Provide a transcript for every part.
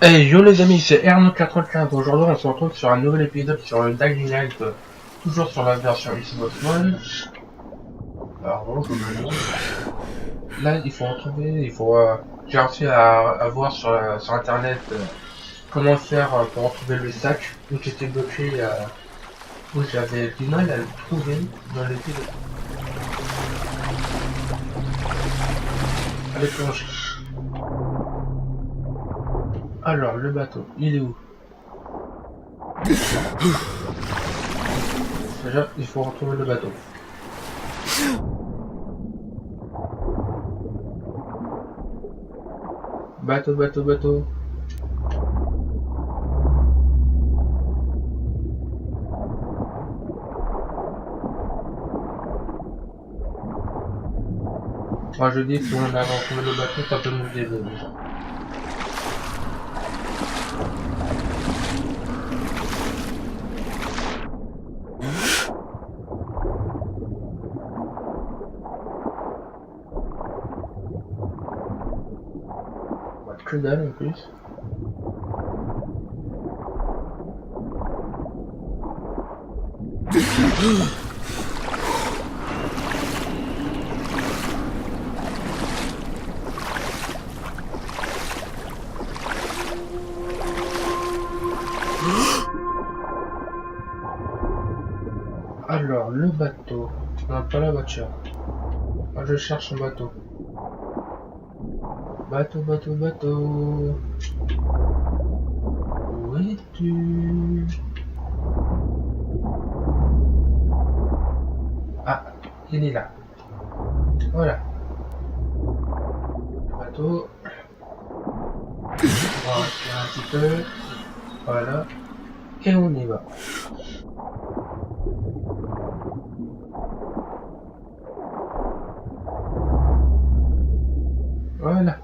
Hey yo les amis, c'est Erno95. Aujourd'hui on se retrouve sur un nouvel épisode sur le Dying Light, toujours sur la version Xbox One. Alors bon, je me lance. Là j'ai réussi à voir sur internet comment faire pour retrouver le sac où j'étais bloqué, où j'avais du mal à le trouver dans l'épisode. Allez plonger. Alors le bateau, il est où? Déjà, il faut retrouver le bateau. Bateau. Moi je dis que si on a retrouvé le bateau, ça peut nous aider déjà. Que dalle en plus. Alors le bateau. Non, pas la voiture. Moi je cherche un bateau. Bateau. Où es-tu? Ah, il est là. Voilà. Le bateau. On va respirer un petit peu. Voilà. Et on y va. Voilà.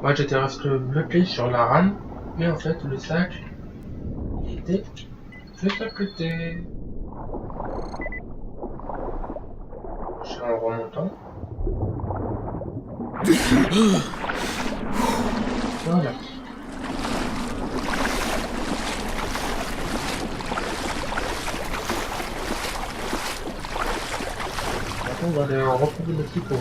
Moi j'étais resté bloqué sur la rame, mais en fait le sac était juste à côté. Je suis en remontant. Voilà. Maintenant on va aller retrouver le petit pauvre.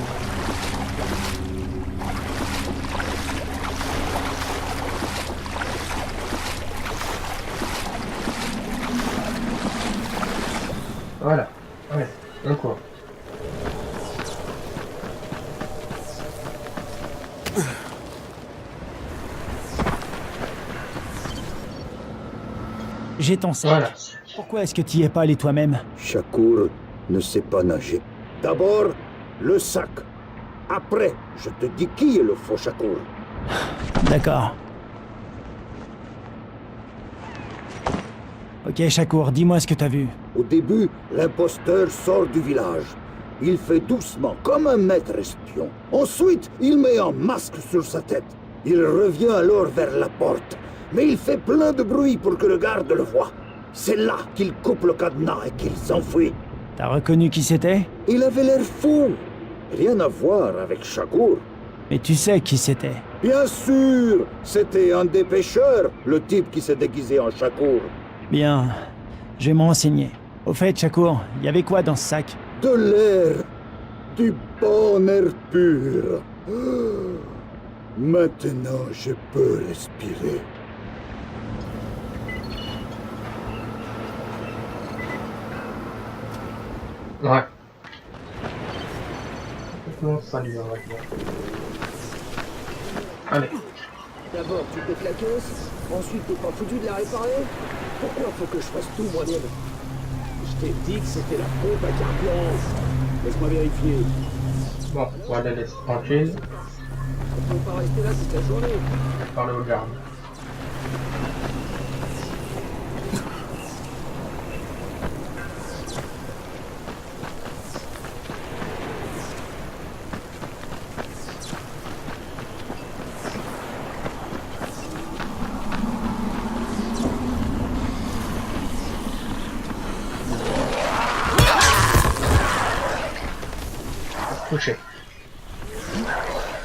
Voilà, ouais, encore. J'ai ton sac. Voilà. Pourquoi est-ce que tu y es pas allé toi-même? Shakur ne sait pas nager. D'abord, le sac. Après, je te dis qui est le faux Shakur. D'accord. Ok, Shakur, dis-moi ce que t'as vu. Au début, l'imposteur sort du village. Il fait doucement, comme un maître espion. Ensuite, il met un masque sur sa tête. Il revient alors vers la porte. Mais il fait plein de bruit pour que le garde le voie. C'est là qu'il coupe le cadenas et qu'il s'enfuit. T'as reconnu qui c'était? Il avait l'air fou. Rien à voir avec Shakur. Mais tu sais qui c'était. Bien sûr, c'était un des pêcheurs, le type qui s'est déguisé en Shakur. Bien, je vais me renseigner. Au fait, Shakur, il y avait quoi dans ce sac? De l'air, du bon air pur. Maintenant, je peux respirer. Ouais. Complètement salut, on va dire. Allez. D'abord, tu pètes la caisse, ensuite t'es pas foutu de la réparer. Pourquoi faut que je fasse tout moi-même? Je t'ai dit que c'était la pompe à carburant. Laisse-moi vérifier. Bon, on va la laisser tranquille. On peut pas rester là toute la journée. On va parler au garde. Touché.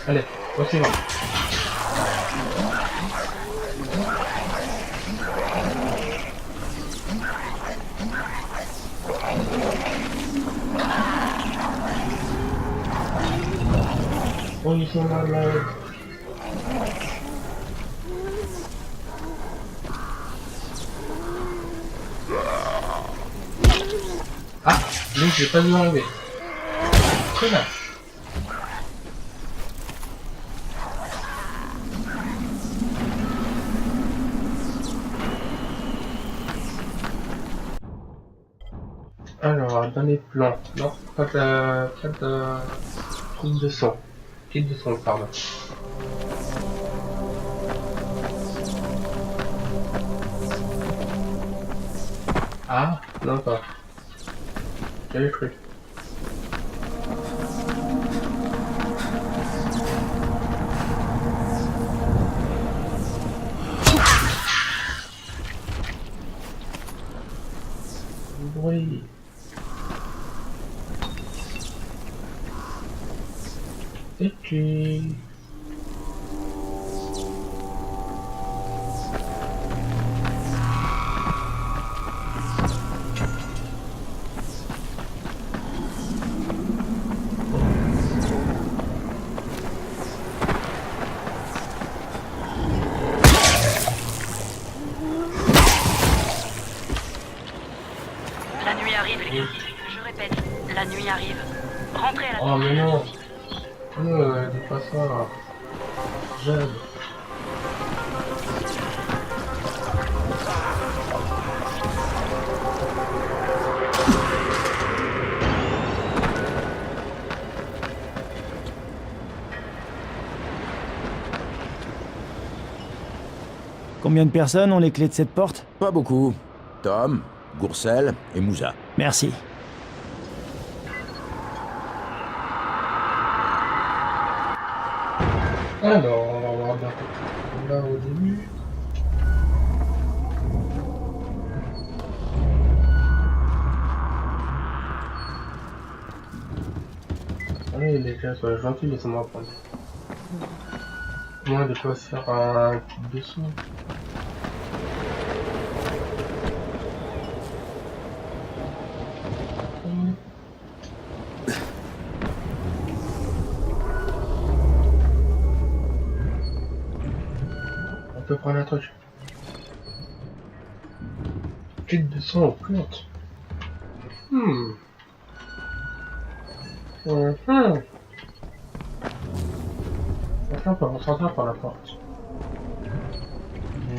Allez, au suivant. ils sont malades. Ah, donc j'ai pas dû arriver. Très bien. Alors, dans les plans, non, pas de truc de son. Kit de son, pardon. Ah, non pas. J'avais cru. Bruit. Et puis... La nuit arrive, les gars. Je répète, la nuit arrive. Rentrez à la Oh mais non. Dis pas ça. J'aime. Combien de personnes ont les clés de cette porte? Pas beaucoup. Tom, Gourcel et Moussa. Merci. Alors, on va voir là au début. Allez les gars, soyez gentils, laissez-moi prendre. Moi de quoi faire un dessous. On peut prendre un truc. Kit de son aux plantes. Maintenant, on peut ressortir par la porte.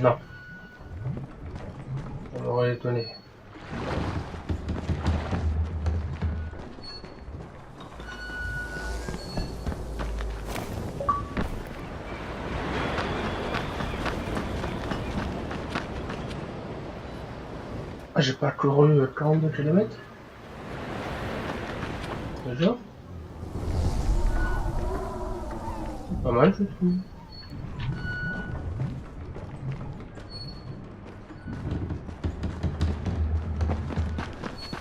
Non. On aurait étonné. Ah, j'ai pas couru 42 km. Déjà. C'est pas mal, je trouve.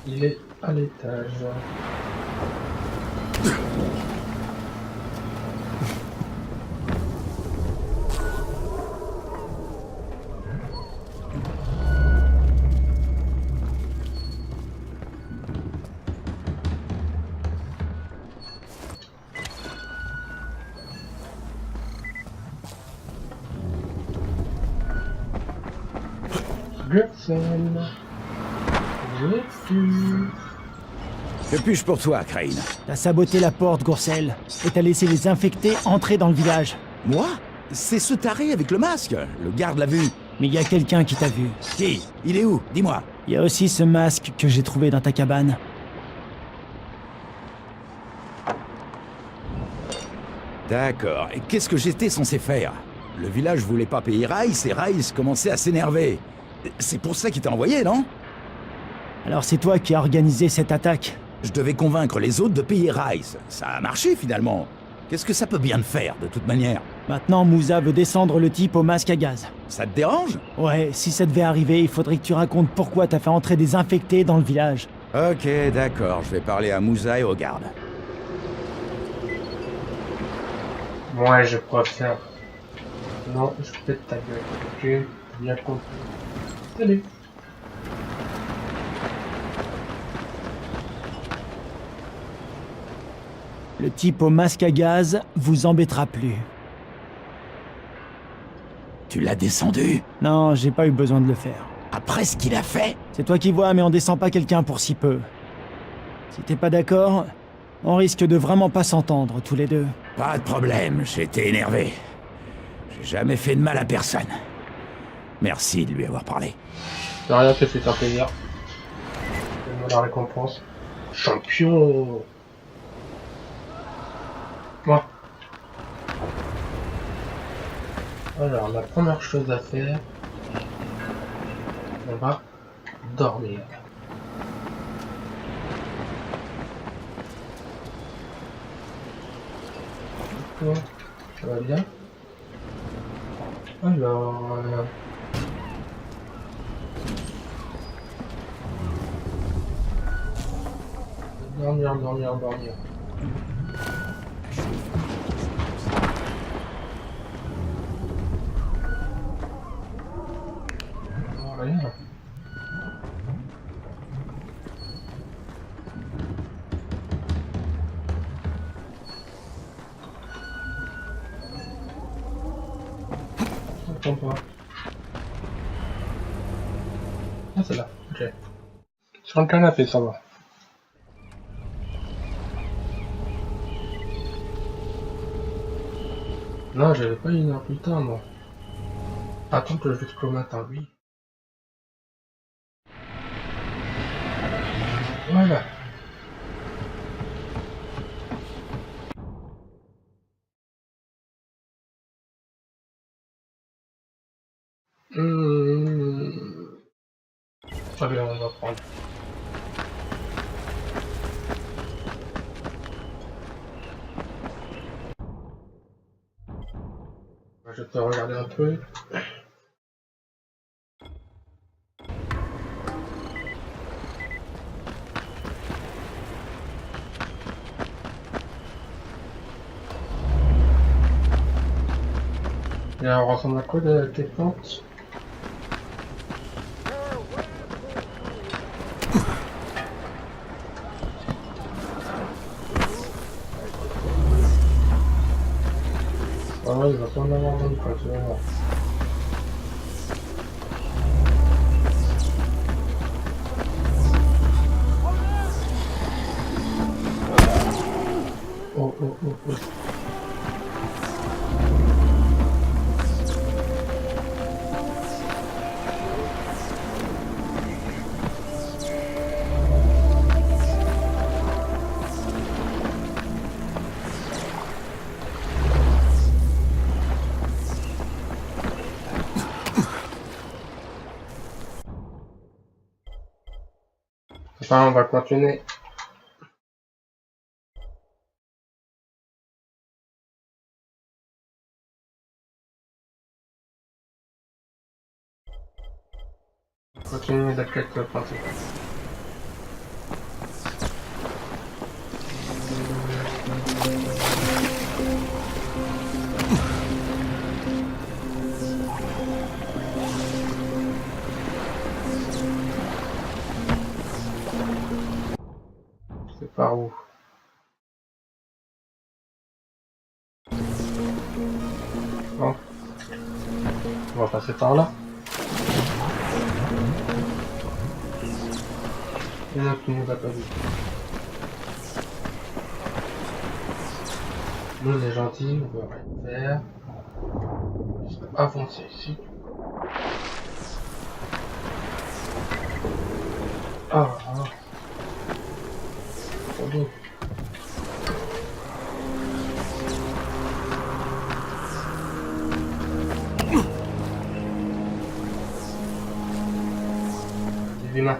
Il est à l'étage. Gourcel. Où es-tu? Que puis-je pour toi, Crane? T'as saboté la porte, Gourcel, et t'as laissé les infectés entrer dans le village. Moi? C'est ce taré avec le masque. Le garde l'a vu. Mais il y a quelqu'un qui t'a vu. Qui? Il est où? Dis-moi. Il y a aussi ce masque que j'ai trouvé dans ta cabane. D'accord. Et qu'est-ce que j'étais censé faire? Le village voulait pas payer Rice et Rice commençait à s'énerver. C'est pour ça qu'il t'a envoyé, non? Alors c'est toi qui as organisé cette attaque. Je devais convaincre les autres de payer Rice. Ça a marché, finalement. Qu'est-ce que ça peut bien faire, de toute manière? Maintenant, Moussa veut descendre le type au masque à gaz. Ça te dérange? Ouais, si ça devait arriver, il faudrait que tu racontes pourquoi t'as fait entrer des infectés dans le village. Ok, d'accord. Je vais parler à Moussa et aux gardes. Ouais, je préfère. Non, je pète ta gueule. Ok, bien compris. Salut. Le type au masque à gaz vous embêtera plus. Tu l'as descendu? Non, j'ai pas eu besoin de le faire. Après ce qu'il a fait? C'est toi qui vois, mais on descend pas quelqu'un pour si peu. Si t'es pas d'accord, on risque de vraiment pas s'entendre, tous les deux. Pas de problème, j'étais énervé. J'ai jamais fait de mal à personne. Merci de lui avoir parlé. De rien, c'est fait un plaisir. Donne-moi la récompense. Champion. Bon. Alors, la première chose à faire, on va dormir. D'accord, ça va bien. Alors... dormir. Rien. Je comprends pas. Ah, c'est là, ok. Sur le canapé, ça va. Non, j'avais pas une heure plus tard, moi. Attends que jusqu'au matin, oui. Voilà. Très bien, on va prendre. Je vais te regarder un peu. Et alors, on ressemble à quoi de tes plantes? Ah ouais, il va pas en avoir même quoi, tu vas voir. Oh. Enfin, on va continuer. Continuer la quête principale. C'est par où? Bon. On va passer par là. Il y en a qui nous a pas vu. Nous on est gentils, on va rien faire. Juste avancer ici. Ah. Trop beau. Des humains.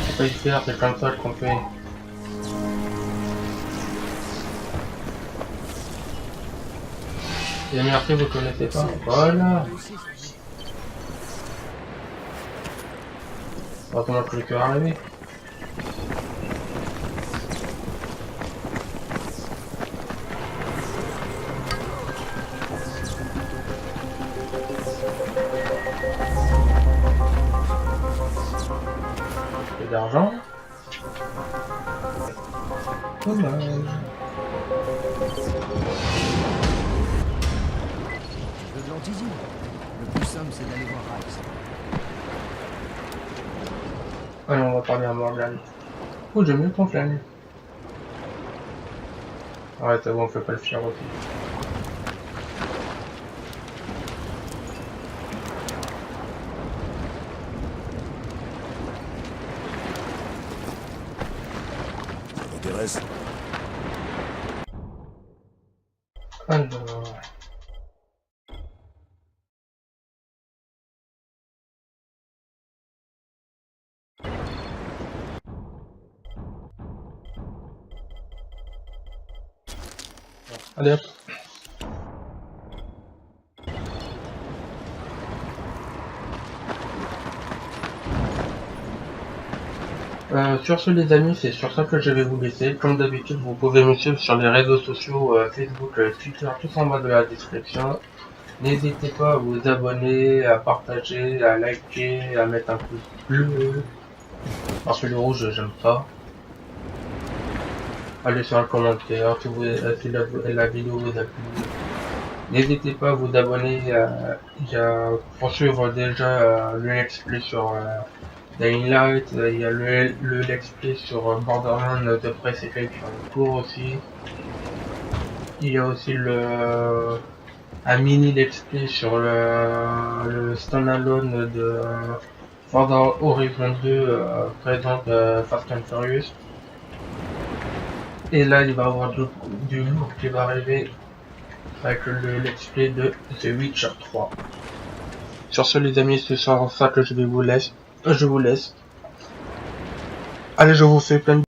Faut pas y faire, c'est comme ça qu'on fait. Et merci, vous connaissez pas. Voilà. Heureusement que j'ai que arriver. Dommage. Je veux de l'antisie. Le plus simple, c'est d'aller voir Rice. Allez, on va parler à Morgan. Oh, j'aime mieux ton flingue. Ouais, c'est bon, on fait pas le fier aussi. Ça t'intéresse? Alors... Allez hop. Sur ce les amis, c'est sur ça que je vais vous laisser. Comme d'habitude, vous pouvez me suivre sur les réseaux sociaux, Facebook, Twitter, tout en bas de la description. N'hésitez pas à vous abonner, à partager, à liker, à mettre un pouce bleu. Parce que le rouge, j'aime pas. À laisser un commentaire si la vidéo vous a plu. N'hésitez pas à vous abonner pour suivre déjà le let's play sur Dying Light, il y a le let's play sur Borderlands de Press et qui est en cours aussi. Il y a aussi un mini let's play sur le standalone de Forza Horizon 2 présente Fast and Furious. Et là il va y avoir du lourd qui va arriver avec le let's play de The Witcher 3. Sur ce les amis, c'est sur ça que je vous laisse. Allez, je vous fais plein de